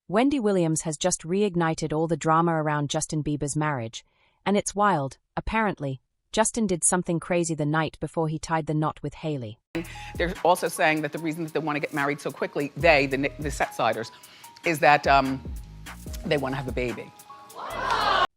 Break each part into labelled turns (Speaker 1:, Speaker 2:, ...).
Speaker 1: Wendy Williams has just reignited all the drama around Justin Bieber's marriage, and it's wild. Apparently, Justin did something crazy the night before he tied the knot with Hailey.
Speaker 2: They're also saying that the reason that they want to get married so quickly, the set-siders, is that they want to have a baby.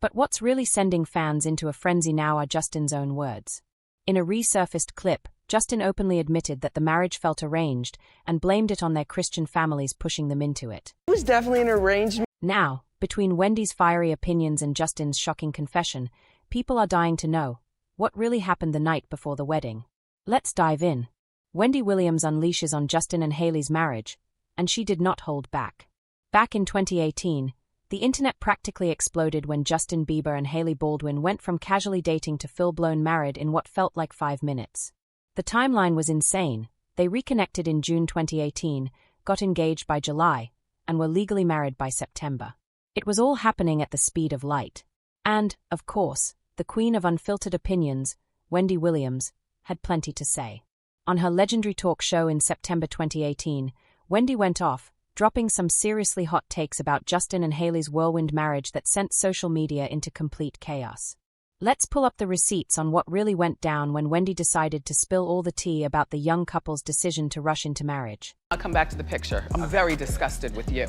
Speaker 1: But what's really sending fans into a frenzy now are Justin's own words. In a resurfaced clip, Justin openly admitted that the marriage felt arranged and blamed it on their Christian families pushing them into it.
Speaker 3: It was definitely an arrangement.
Speaker 1: Now, between Wendy's fiery opinions and Justin's shocking confession, people are dying to know what really happened the night before the wedding. Let's dive in. Wendy Williams unleashes on Justin and Hailey's marriage, and she did not hold back. Back in 2018, the internet practically exploded when Justin Bieber and Hailey Baldwin went from casually dating to full-blown married in what felt like 5 minutes. The timeline was insane. They reconnected in June 2018, got engaged by July, and were legally married by September. It was all happening at the speed of light. And, of course, the queen of unfiltered opinions, Wendy Williams, had plenty to say. On her legendary talk show in September 2018, Wendy went off, dropping some seriously hot takes about Justin and Hailey's whirlwind marriage that sent social media into complete chaos. Let's pull up the receipts on what really went down when Wendy decided to spill all the tea about the young couple's decision to rush into marriage.
Speaker 2: I'll come back to the picture. I'm very disgusted with you.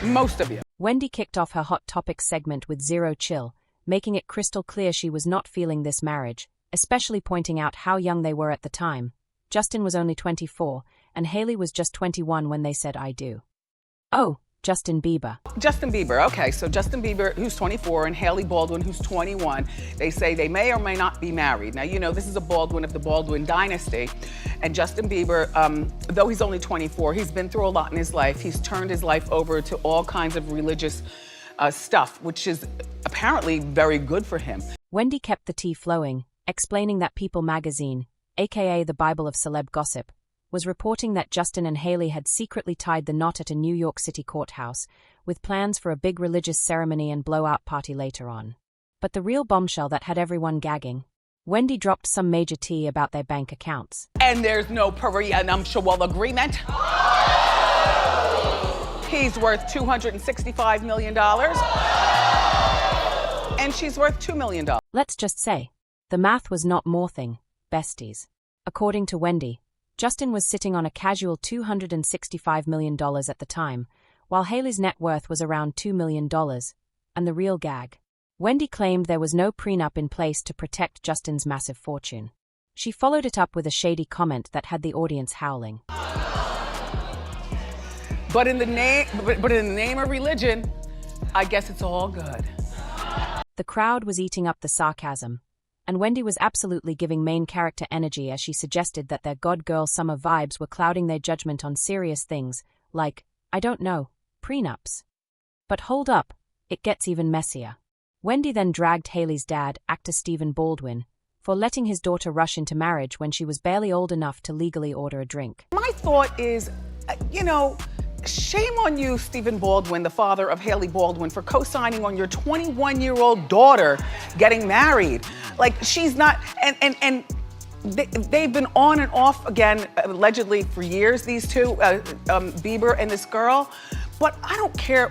Speaker 2: Most of you.
Speaker 1: Wendy kicked off her Hot Topics segment with zero chill, making it crystal clear she was not feeling this marriage, especially pointing out how young they were at the time. Justin was only 24, and Hailey was just 21 when they said I do. Oh, Justin Bieber.
Speaker 2: Justin Bieber, okay, so Justin Bieber, who's 24, and Hailey Baldwin, who's 21, they say they may or may not be married. Now, you know, this is a Baldwin of the Baldwin dynasty, and Justin Bieber, though he's only 24, he's been through a lot in his life. He's turned his life over to all kinds of religious stuff, which is apparently very good for him.
Speaker 1: Wendy kept the tea flowing, explaining that People magazine, aka the Bible of celeb gossip, was reporting that Justin and Hailey had secretly tied the knot at a New York City courthouse, with plans for a big religious ceremony and blowout party later on. But the real bombshell that had everyone gagging, Wendy dropped some major tea about their bank accounts.
Speaker 2: And there's no prenuptial agreement. He's worth $265 million. And she's worth $2 million.
Speaker 1: Let's just say, the math was not morphing, besties. According to Wendy, Justin was sitting on a casual $265 million at the time, while Hailey's net worth was around $2 million. And the real gag. Wendy claimed there was no prenup in place to protect Justin's massive fortune. She followed it up with a shady comment that had the audience howling.
Speaker 2: But in the name of religion, I guess it's all good.
Speaker 1: The crowd was eating up the sarcasm, and Wendy was absolutely giving main character energy as she suggested that their God Girl Summer vibes were clouding their judgment on serious things, like, I don't know, prenups. But hold up, it gets even messier. Wendy then dragged Hailey's dad, actor Stephen Baldwin, for letting his daughter rush into marriage when she was barely old enough to legally order a drink.
Speaker 2: My thought is, shame on you, Stephen Baldwin, the father of Hailey Baldwin, for co-signing on your 21-year-old daughter getting married. Like, she's not, and they've been on and off again, allegedly for years, these two, Bieber and this girl. But I don't care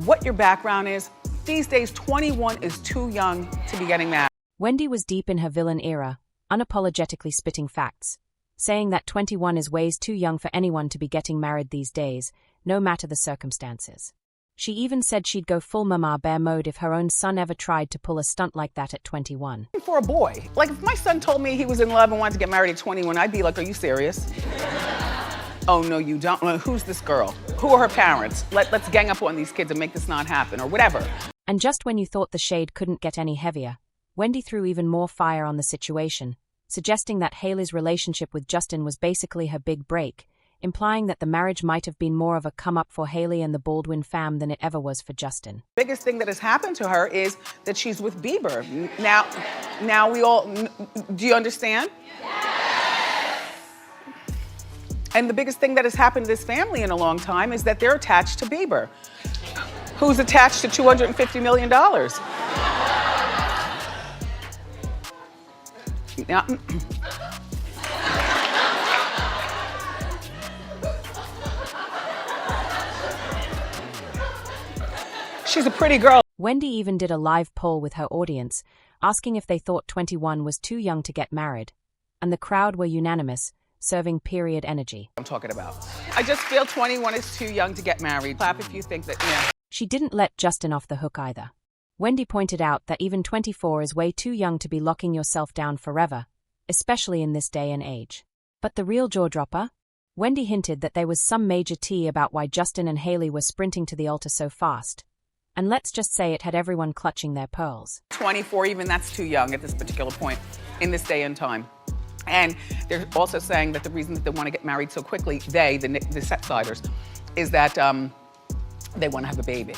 Speaker 2: what your background is. These days, 21 is too young to be getting married.
Speaker 1: Wendy was deep in her villain era, unapologetically spitting facts, saying that 21 is ways too young for anyone to be getting married these days, no matter the circumstances. She even said she'd go full mama bear mode if her own son ever tried to pull a stunt like that at 21.
Speaker 2: For a boy, like if my son told me he was in love and wanted to get married at 21, I'd be like, are you serious? Oh, no, you don't. Who's this girl? Who are her parents? Let's gang up on these kids and make this not happen, or whatever.
Speaker 1: And just when you thought the shade couldn't get any heavier, Wendy threw even more fire on the situation, suggesting that Hailey's relationship with Justin was basically her big break, implying that the marriage might have been more of a come-up for Hailey and the Baldwin fam than it ever was for Justin.
Speaker 2: The biggest thing that has happened to her is that she's with Bieber. Now we all, do you understand? Yes. And the biggest thing that has happened to this family in a long time is that they're attached to Bieber, who's attached to $250 million. Now, She's a pretty girl.
Speaker 1: Wendy even did a live poll with her audience, asking if they thought 21 was too young to get married. And the crowd were unanimous, serving period energy.
Speaker 2: I'm talking about. I just feel 21 is too young to get married. Clap if you think that, yeah.
Speaker 1: She didn't let Justin off the hook either. Wendy pointed out that even 24 is way too young to be locking yourself down forever, especially in this day and age. But the real jaw-dropper? Wendy hinted that there was some major tea about why Justin and Hailey were sprinting to the altar so fast. And let's just say it had everyone clutching their pearls.
Speaker 2: 24, even that's too young at this particular point in this day and time. And they're also saying that the reason that they want to get married so quickly, the set-siders, is that they want to have a baby.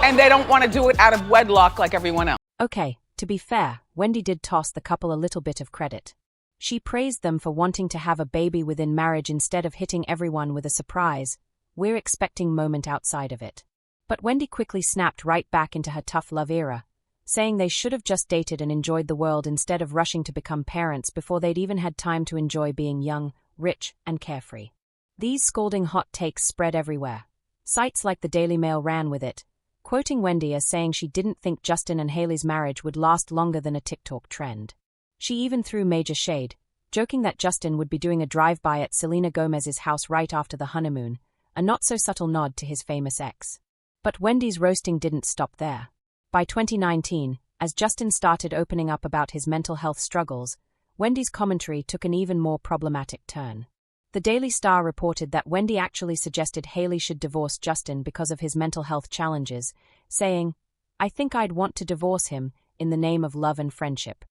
Speaker 2: And they don't want to do it out of wedlock like everyone else.
Speaker 1: Okay, to be fair, Wendy did toss the couple a little bit of credit. She praised them for wanting to have a baby within marriage instead of hitting everyone with a surprise, "We're expecting" moment outside of it. But Wendy quickly snapped right back into her tough love era, saying they should have just dated and enjoyed the world instead of rushing to become parents before they'd even had time to enjoy being young, rich, and carefree. These scalding hot takes spread everywhere. Sites like the Daily Mail ran with it, quoting Wendy as saying she didn't think Justin and Hailey's marriage would last longer than a TikTok trend. She even threw major shade, joking that Justin would be doing a drive-by at Selena Gomez's house right after the honeymoon, a not-so-subtle nod to his famous ex. But Wendy's roasting didn't stop there. By 2019, as Justin started opening up about his mental health struggles, Wendy's commentary took an even more problematic turn. The Daily Star reported that Wendy actually suggested Hailey should divorce Justin because of his mental health challenges, saying, "I think I'd want to divorce him in the name of love and friendship."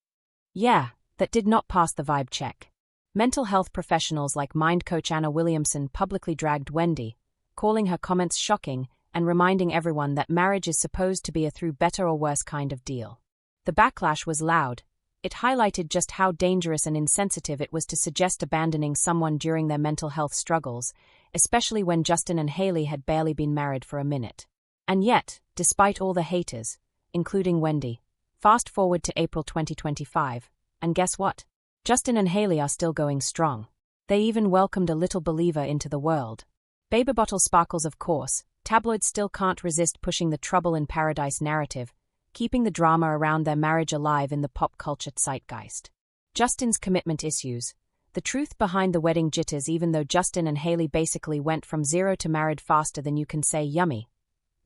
Speaker 1: Yeah, that did not pass the vibe check. Mental health professionals like mind coach Anna Williamson publicly dragged Wendy, calling her comments shocking and reminding everyone that marriage is supposed to be a through better or worse kind of deal. The backlash was loud. It highlighted just how dangerous and insensitive it was to suggest abandoning someone during their mental health struggles, especially when Justin and Hailey had barely been married for a minute. And yet, despite all the haters, including Wendy, fast forward to April 2025, and guess what? Justin and Hailey are still going strong. They even welcomed a little believer into the world. Baby bottle sparkles, of course. Tabloids still can't resist pushing the trouble in paradise narrative, keeping the drama around their marriage alive in the pop culture zeitgeist. Justin's commitment issues. The truth behind the wedding jitters. Even though Justin and Hailey basically went from zero to married faster than you can say yummy,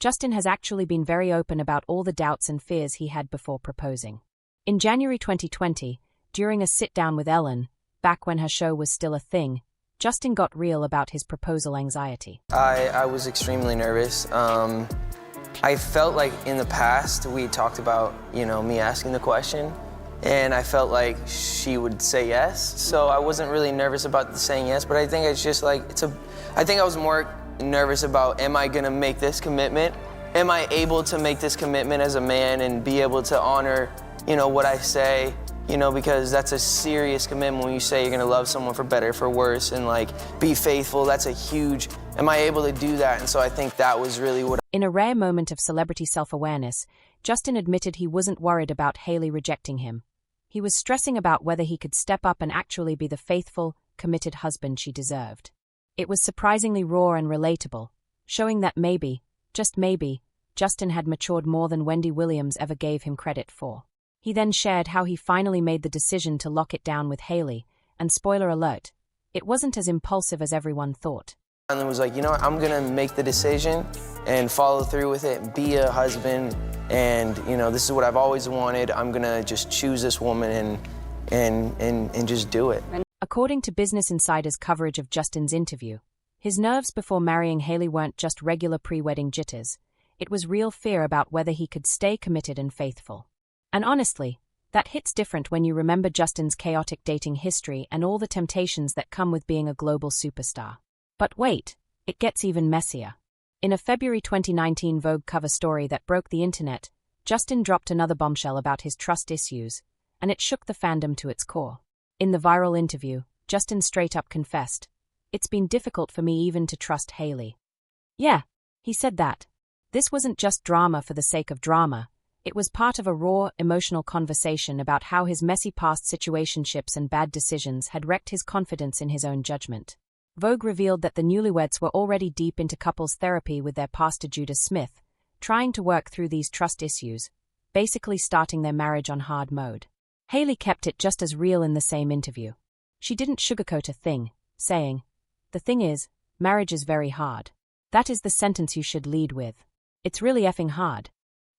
Speaker 1: Justin has actually been very open about all the doubts and fears he had before proposing. In January 2020, during a sit-down with Ellen, back when her show was still a thing, Justin got real about his proposal anxiety.
Speaker 3: I was extremely nervous. I felt like in the past we talked about, me asking the question, and I felt like she would say yes. So I wasn't really nervous about saying yes, but I think it's just like, I think I was more nervous about, am I gonna make this commitment? Am I able to make this commitment as a man and be able to honor, what I say? Because that's a serious commitment when you say you're gonna love someone for better, for worse, and be faithful. That's a huge, am I able to do that? And so I think that was really what.
Speaker 1: In a rare moment of celebrity self-awareness, Justin admitted he wasn't worried about Hailey rejecting him. He was stressing about whether he could step up and actually be the faithful, committed husband she deserved. It was surprisingly raw and relatable, showing that maybe, just maybe, Justin had matured more than Wendy Williams ever gave him credit for. He then shared how he finally made the decision to lock it down with Hailey, and spoiler alert, it wasn't as impulsive as everyone thought.
Speaker 3: And it was like, I'm gonna make the decision and follow through with it, and be a husband, and this is what I've always wanted. I'm gonna just choose this woman and just do it.
Speaker 1: According to Business Insider's coverage of Justin's interview, his nerves before marrying Hailey weren't just regular pre-wedding jitters. It was real fear about whether he could stay committed and faithful. And honestly, that hits different when you remember Justin's chaotic dating history and all the temptations that come with being a global superstar. But wait, it gets even messier. In a February 2019 Vogue cover story that broke the internet, Justin dropped another bombshell about his trust issues, and it shook the fandom to its core. In the viral interview, Justin straight up confessed, "It's been difficult for me even to trust Hailey." Yeah, he said that. This wasn't just drama for the sake of drama. It was part of a raw, emotional conversation about how his messy past situationships and bad decisions had wrecked his confidence in his own judgment. Vogue revealed that the newlyweds were already deep into couples therapy with their pastor Judah Smith, trying to work through these trust issues, basically starting their marriage on hard mode. Hailey kept it just as real in the same interview. She didn't sugarcoat a thing, saying, "The thing is, marriage is very hard. That is the sentence you should lead with. It's really effing hard.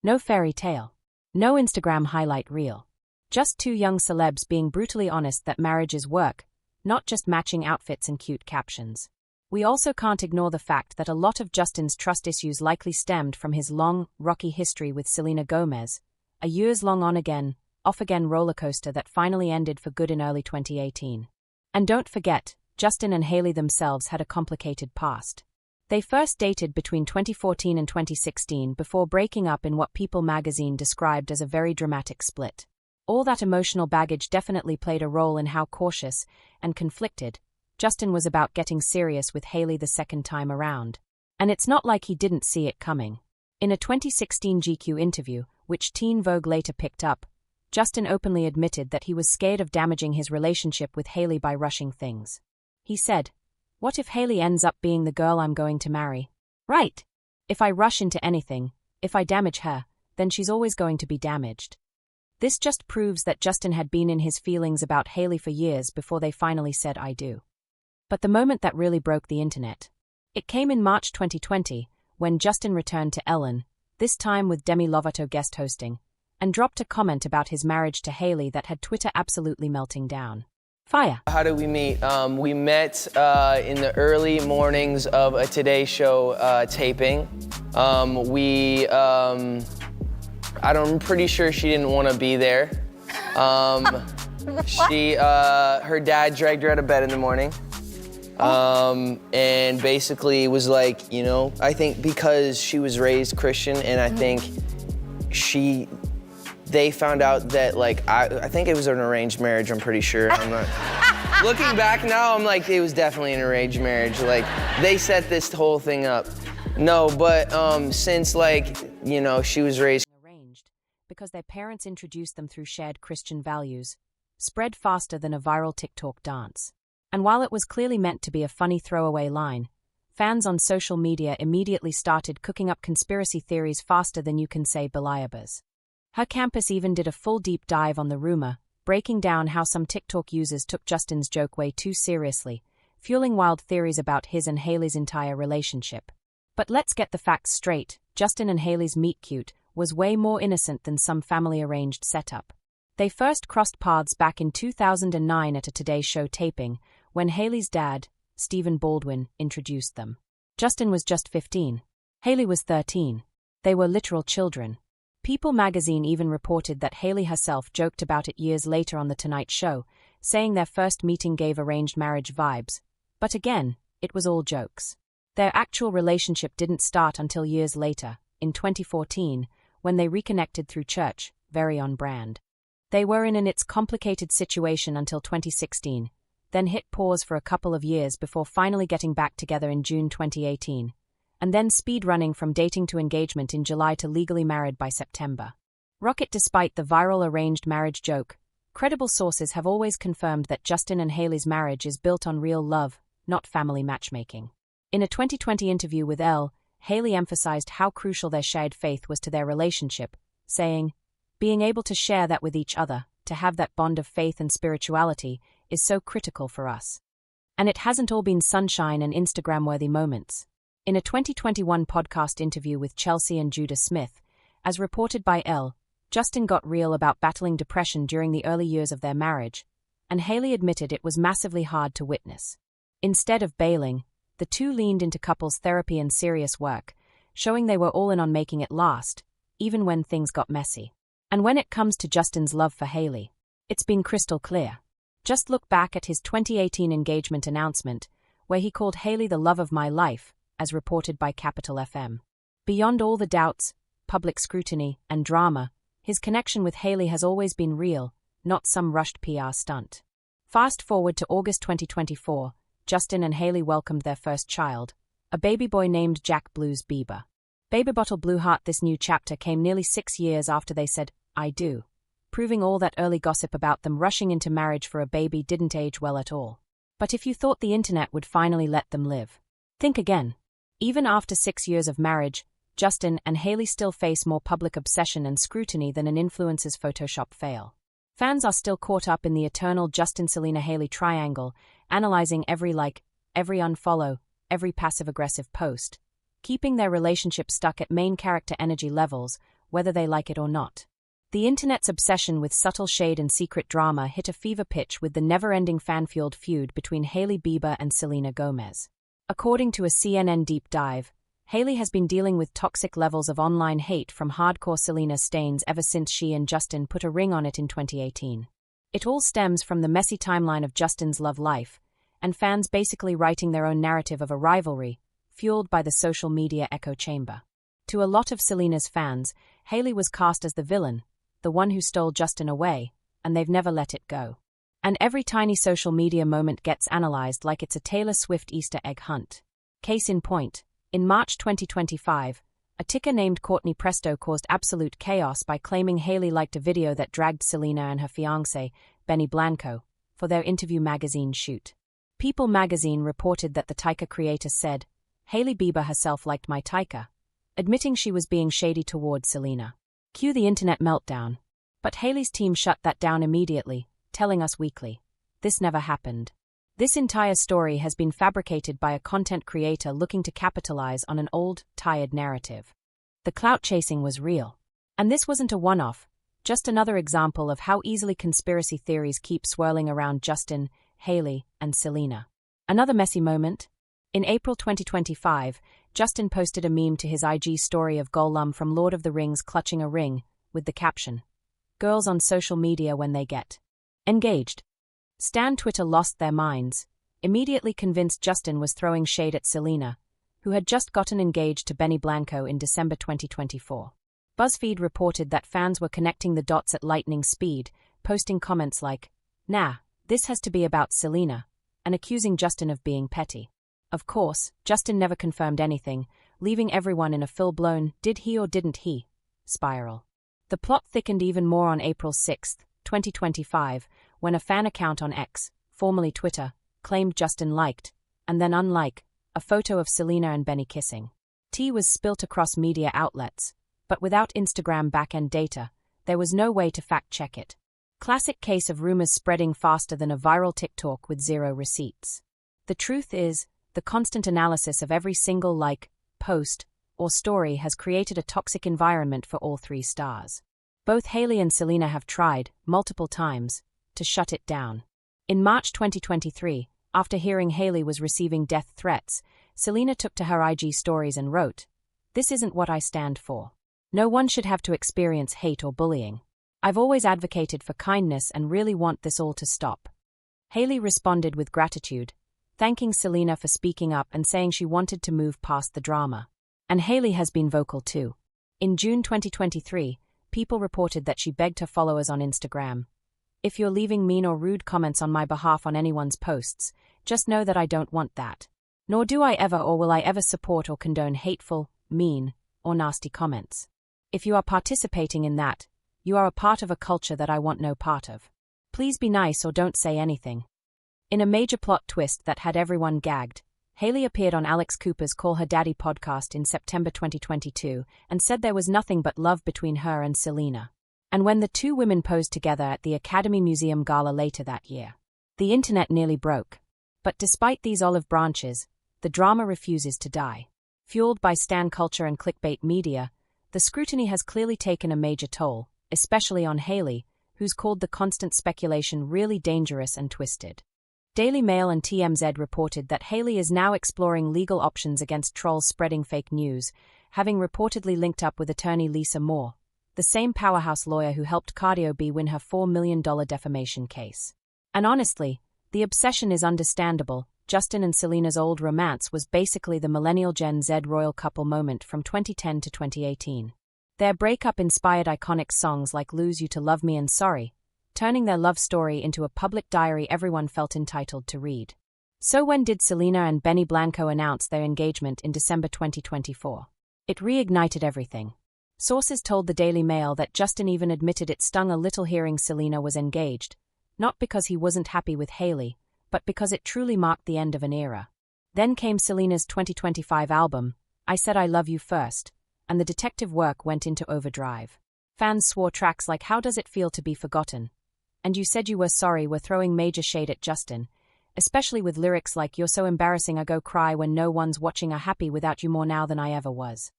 Speaker 1: No fairy tale. No Instagram highlight reel. Just two young celebs being brutally honest that marriage is work, not just matching outfits and cute captions." We also can't ignore the fact that a lot of Justin's trust issues likely stemmed from his long, rocky history with Selena Gomez, a years-long on-again, off-again rollercoaster that finally ended for good in early 2018. And don't forget, Justin and Hailey themselves had a complicated past. They first dated between 2014 and 2016 before breaking up in what People magazine described as a very dramatic split. All that emotional baggage definitely played a role in how cautious and conflicted Justin was about getting serious with Hailey the second time around. And it's not like he didn't see it coming. In a 2016 GQ interview, which Teen Vogue later picked up, Justin openly admitted that he was scared of damaging his relationship with Hailey by rushing things. He said, "What if Hailey ends up being the girl I'm going to marry? Right. If I rush into anything, if I damage her, then she's always going to be damaged." This just proves that Justin had been in his feelings about Hailey for years before they finally said "I do." But the moment that really broke the internet, it came in March 2020, when Justin returned to Ellen, this time with Demi Lovato guest hosting, and dropped a comment about his marriage to Hailey that had Twitter absolutely melting down. Fire.
Speaker 3: How did we meet? We met in the early mornings of a Today Show taping. I'm pretty sure she didn't want to be there. Her dad dragged her out of bed in the morning. And basically was like, I think because she was raised Christian, and I think they found out that, I think it was an arranged marriage, I'm pretty sure. I'm not. Looking back now, I'm like, it was definitely an arranged marriage. They set this whole thing up. No, but since, she was raised
Speaker 1: arranged because their parents introduced them through shared Christian values, spread faster than a viral TikTok dance. And while it was clearly meant to be a funny throwaway line, fans on social media immediately started cooking up conspiracy theories faster than you can say Beliebers. Her campus even did a full deep dive on the rumor, breaking down how some TikTok users took Justin's joke way too seriously, fueling wild theories about his and Hailey's entire relationship. But let's get the facts straight, Justin and Hailey's meet-cute was way more innocent than some family-arranged setup. They first crossed paths back in 2009 at a Today Show taping, when Hailey's dad, Stephen Baldwin, introduced them. Justin was just 15. Hailey was 13. They were literal children. People magazine even reported that Hailey herself joked about it years later on The Tonight Show, saying their first meeting gave arranged marriage vibes. But again, it was all jokes. Their actual relationship didn't start until years later, in 2014, when they reconnected through church, very on brand. They were in its complicated situation until 2016, then hit pause for a couple of years before finally getting back together in June 2018, and then speed-running from dating to engagement in July to legally married by September. Rocket. Despite the viral arranged marriage joke, credible sources have always confirmed that Justin and Hailey's marriage is built on real love, not family matchmaking. In a 2020 interview with Elle, Hailey emphasized how crucial their shared faith was to their relationship, saying, "Being able to share that with each other, to have that bond of faith and spirituality, is so critical for us." And it hasn't all been sunshine and Instagram-worthy moments. In a 2021 podcast interview with Chelsea and Judah Smith, as reported by Elle, Justin got real about battling depression during the early years of their marriage, and Hailey admitted it was massively hard to witness. Instead of bailing, the two leaned into couples therapy and serious work, showing they were all in on making it last, even when things got messy. And when it comes to Justin's love for Hailey, it's been crystal clear. Just look back at his 2018 engagement announcement, where he called Hailey the love of my life, as reported by Capital FM. Beyond all the doubts, public scrutiny, and drama, his connection with Hailey has always been real, not some rushed PR stunt. Fast forward to August 2024, Justin and Hailey welcomed their first child, a baby boy named Jack Blues Bieber. Baby Bottle Blue Heart. This new chapter came nearly 6 years after they said, "I do," proving all that early gossip about them rushing into marriage for a baby didn't age well at all. But if you thought the internet would finally let them live, think again. Even after 6 years of marriage, Justin and Hailey still face more public obsession and scrutiny than an influencer's Photoshop fail. Fans are still caught up in the eternal Justin-Selena-Hailey triangle, analyzing every like, every unfollow, every passive-aggressive post, keeping their relationship stuck at main character energy levels, whether they like it or not. The internet's obsession with subtle shade and secret drama hit a fever pitch with the never-ending fan-fueled feud between Hailey Bieber and Selena Gomez. According to a CNN deep dive, Hailey has been dealing with toxic levels of online hate from hardcore Selena stains ever since she and Justin put a ring on it in 2018. It all stems from the messy timeline of Justin's love life, and fans basically writing their own narrative of a rivalry, fueled by the social media echo chamber. To a lot of Selena's fans, Hailey was cast as the villain, the one who stole Justin away, and they've never let it go. And every tiny social media moment gets analyzed like it's a Taylor Swift Easter egg hunt. Case in point, in March 2025, a ticker named Courtney Presto caused absolute chaos by claiming Hailey liked a video that dragged Selena and her fiancé, Benny Blanco, for their Interview magazine shoot. People magazine reported that the Taika creator said, "Hailey Bieber herself liked my Taika," admitting she was being shady toward Selena. Cue the internet meltdown. But Hailey's team shut that down immediately, telling Us Weekly, "This never happened." This entire story has been fabricated by a content creator looking to capitalize on an old, tired narrative. The clout chasing was real. And this wasn't a one-off, just another example of how easily conspiracy theories keep swirling around Justin, Hailey, and Selena. Another messy moment? In April 2025, Justin posted a meme to his IG story of Gollum from Lord of the Rings clutching a ring, with the caption, "Girls on social media when they get engaged." Stan Twitter lost their minds, immediately convinced Justin was throwing shade at Selena, who had just gotten engaged to Benny Blanco in December 2024. BuzzFeed reported that fans were connecting the dots at lightning speed, posting comments like, "Nah, this has to be about Selena," and accusing Justin of being petty. Of course, Justin never confirmed anything, leaving everyone in a full-blown "did he or didn't he" spiral. The plot thickened even more on April 6, 2025, when a fan account on X, formerly Twitter, claimed Justin liked, and then unliked, a photo of Selena and Benny kissing. Tea was spilt across media outlets, but without Instagram back-end data, there was no way to fact-check it. Classic case of rumors spreading faster than a viral TikTok with zero receipts. The truth is, the constant analysis of every single like, post, or story has created a toxic environment for all three stars. Both Hailey and Selena have tried, multiple times, to shut it down. In March 2023, after hearing Hailey was receiving death threats, Selena took to her IG stories and wrote, "This isn't what I stand for. No one should have to experience hate or bullying. I've always advocated for kindness and really want this all to stop." Hailey responded with gratitude, thanking Selena for speaking up and saying she wanted to move past the drama. And Hailey has been vocal too. In June 2023, people reported that she begged her followers on Instagram, "If you're leaving mean or rude comments on my behalf on anyone's posts, just know that I don't want that. Nor do I ever or will I ever support or condone hateful, mean, or nasty comments. If you are participating in that, you are a part of a culture that I want no part of. Please be nice or don't say anything." In a major plot twist that had everyone gagged, Hailey appeared on Alex Cooper's Call Her Daddy podcast in September 2022 and said there was nothing but love between her and Selena. And when the two women posed together at the Academy Museum Gala later that year, the internet nearly broke. But despite these olive branches, the drama refuses to die. Fueled by stan culture and clickbait media, the scrutiny has clearly taken a major toll, especially on Hailey, who's called the constant speculation really dangerous and twisted. Daily Mail and TMZ reported that Hailey is now exploring legal options against trolls spreading fake news, having reportedly linked up with attorney Lisa Moore, the same powerhouse lawyer who helped Cardio B win her $4 million defamation case. And honestly, the obsession is understandable. Justin and Selena's old romance was basically the millennial Gen Z royal couple moment from 2010 to 2018. Their breakup inspired iconic songs like Lose You to Love Me and Sorry, turning their love story into a public diary everyone felt entitled to read. So when did Selena and Benny Blanco announce their engagement in December 2024? It reignited everything. Sources told the Daily Mail that Justin even admitted it stung a little hearing Selena was engaged, not because he wasn't happy with Hailey, but because it truly marked the end of an era. Then came Selena's 2025 album, I Said I Love You First, and the detective work went into overdrive. Fans swore tracks like How Does It Feel to Be Forgotten? And You Said You Were Sorry were throwing major shade at Justin, especially with lyrics like You're so embarrassing I go cry when no one's watching, I'm happy without you more now than I ever was.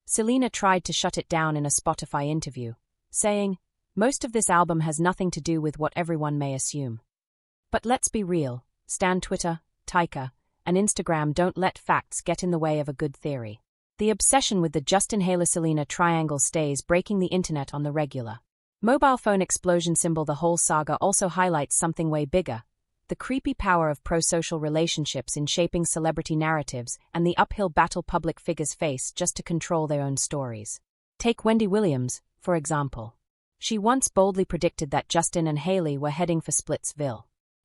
Speaker 1: Selena tried to shut it down in a Spotify interview, saying, most of this album has nothing to do with what everyone may assume. But let's be real, Stan Twitter, Taika, and Instagram don't let facts get in the way of a good theory. The obsession with the Justin Hailey-Selena triangle stays breaking the internet on the regular. Mobile phone explosion symbol. The whole saga also highlights something way bigger, the creepy power of pro-social relationships in shaping celebrity narratives and the uphill battle public figures face just to control their own stories. Take Wendy Williams, for example. She once boldly predicted that Justin and Hailey were heading for Splitsville.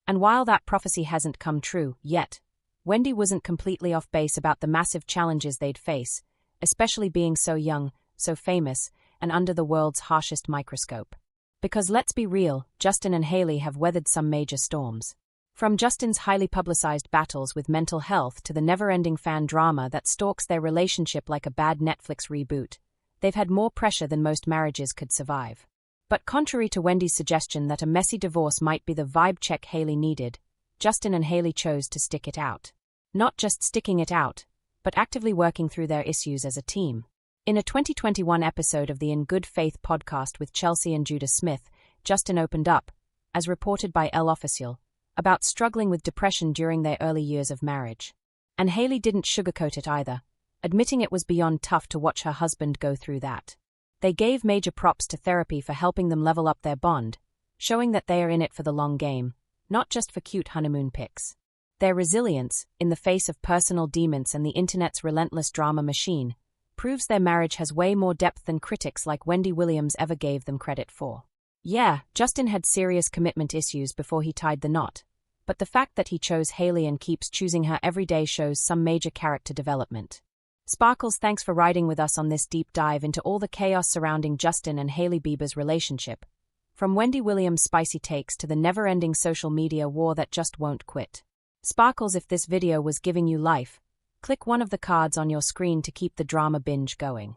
Speaker 1: And while that prophecy hasn't come true yet, Wendy wasn't completely off base about the massive challenges they'd face, especially being so young, so famous, and under the world's harshest microscope. Because let's be real, Justin and Hailey have weathered some major storms. From Justin's highly publicized battles with mental health to the never-ending fan drama that stalks their relationship like a bad Netflix reboot, they've had more pressure than most marriages could survive. But contrary to Wendy's suggestion that a messy divorce might be the vibe check Hailey needed, Justin and Hailey chose to stick it out. Not just sticking it out, but actively working through their issues as a team. In a 2021 episode of the In Good Faith podcast with Chelsea and Judah Smith, Justin opened up, as reported by El Oficial, about struggling with depression during their early years of marriage. And Hailey didn't sugarcoat it either, admitting it was beyond tough to watch her husband go through that. They gave major props to therapy for helping them level up their bond, showing that they are in it for the long game, not just for cute honeymoon pics. Their resilience, in the face of personal demons and the internet's relentless drama machine, proves their marriage has way more depth than critics like Wendy Williams ever gave them credit for. Yeah, Justin had serious commitment issues before he tied the knot, but the fact that he chose Hailey and keeps choosing her every day shows some major character development. Sparkles, thanks for riding with us on this deep dive into all the chaos surrounding Justin and Hailey Bieber's relationship, from Wendy Williams' spicy takes to the never-ending social media war that just won't quit. Sparkles, if this video was giving you life, click one of the cards on your screen to keep the drama binge going.